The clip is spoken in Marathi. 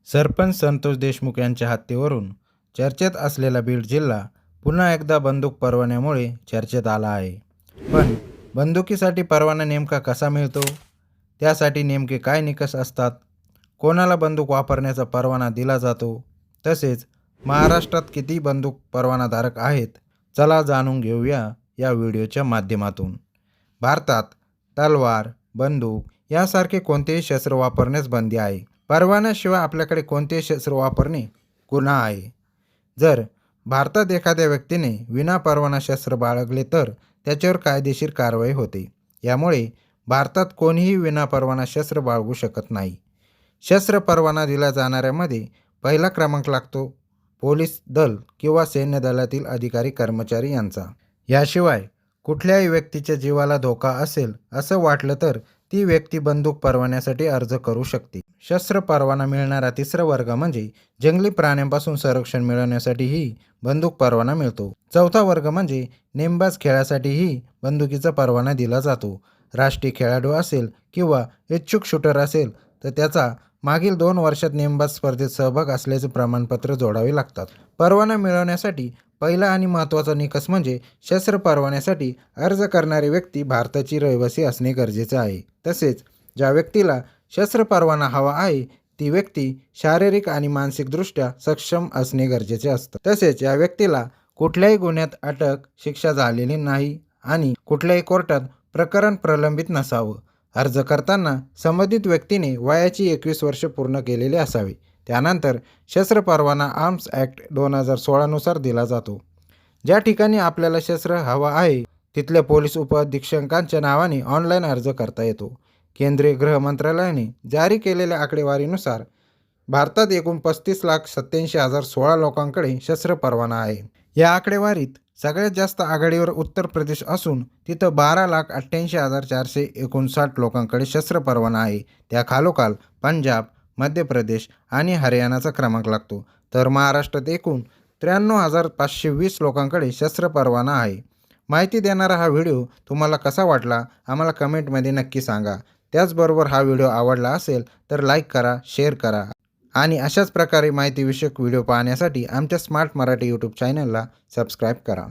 सरपंच संतोष देशमुख यांच्या हत्येवरून चर्चेत असलेला बीड जिल्हा पुन्हा एकदा बंदूक परवान्यामुळे चर्चेत आला आहे. पण बंदुकीसाठी परवाना नेमका कसा मिळतो? त्यासाठी नेमके काय निकष असतात? कोणाला बंदूक वापरण्याचा परवाना दिला जातो? तसेच महाराष्ट्रात किती बंदूक परवानाधारक आहेत? चला जाणून घेऊया या व्हिडिओच्या माध्यमातून. भारतात तलवार, बंदूक यासारखे कोणतेही शस्त्र वापरण्यास बंदी आहे. परवान्याशिवाय आपल्याकडे कोणतेही शस्त्र वापरणे गुन्हा आहे. जर भारतात एखाद्या व्यक्तीने विनापरवाना शस्त्र बाळगले तर त्याच्यावर कायदेशीर कारवाई होते. यामुळे भारतात कोणीही विनापरवाना शस्त्र बाळगू शकत नाही. शस्त्र परवाना दिला जाणाऱ्यामध्ये पहिला क्रमांक लागतो पोलीस दल किंवा सैन्य दलातील अधिकारी कर्मचारी यांचा. याशिवाय कुठल्याही व्यक्तीच्या जीवाला धोका असेल असं वाटलं तर ती व्यक्ती बंदूक परवान्यासाठी अर्ज करू शकते. शस्त्र परवाना मिळणारा तिसरा वर्ग म्हणजे जंगली प्राण्यांपासून संरक्षण मिळवण्यासाठीही बंदूक परवाना मिळतो. चौथा वर्ग म्हणजे नेमबाज खेळासाठीही बंदुकीचा परवाना दिला जातो. राष्ट्रीय खेळाडू असेल किंवा इच्छुक शूटर असेल तर त्याचा मागील 2 वर्षात नेमबाज स्पर्धेत सहभाग असल्याचे प्रमाणपत्र जोडावे लागतात. परवाना मिळवण्यासाठी पहिला आणि महत्त्वाचा निकष म्हणजे शस्त्र परवान्यासाठी अर्ज करणारी व्यक्ती भारताची रहिवासी असणे गरजेचे आहे. तसेच ज्या व्यक्तीला शस्त्र परवाना हवा आहे ती व्यक्ती शारीरिक आणि मानसिकदृष्ट्या सक्षम असणे गरजेचे असतं. तसेच या व्यक्तीला कुठल्याही गुन्ह्यात अटक, शिक्षा झालेली नाही आणि कुठल्याही कोर्टात प्रकरण प्रलंबित नसावं. अर्ज करताना संबंधित व्यक्तीने वयाची 21 वर्ष पूर्ण केलेली असावी. त्यानंतर शस्त्र परवाना आर्म्स ॲक्ट 2016 नुसार दिला जातो. ज्या ठिकाणी आपल्याला शस्त्र हवा आहे तिथल्या पोलीस उपअधीक्षकांच्या नावाने ऑनलाईन अर्ज करता येतो. केंद्रीय गृह मंत्रालयाने जारी केलेल्या आकडेवारीनुसार भारतात एकूण 35,87,016 लोकांकडे शस्त्र परवाना आहे. या आकडेवारीत सगळ्यात जास्त आघाडीवर उत्तर प्रदेश असून तिथं 12,88,459 लोकांकडे शस्त्र परवाना आहे. त्याखालोखाल पंजाब, मध्य प्रदेश आणि हरियाणाचा क्रमांक लागतो. तर महाराष्ट्रात एकूण 93,520 लोकांकडे शस्त्र परवाना आहे. माहिती देणारा हा व्हिडिओ तुम्हाला कसा वाटला आम्हाला कमेंटमध्ये नक्की सांगा. त्याचबरोबर हा व्हिडिओ आवडला असेल तर लाईक करा, शेअर करा आणि अशाच प्रकारे माहितीविषयक व्हिडिओ पाहण्यासाठी आमच्या स्मार्ट मराठी यूट्यूब चॅनलला सबस्क्राईब करा.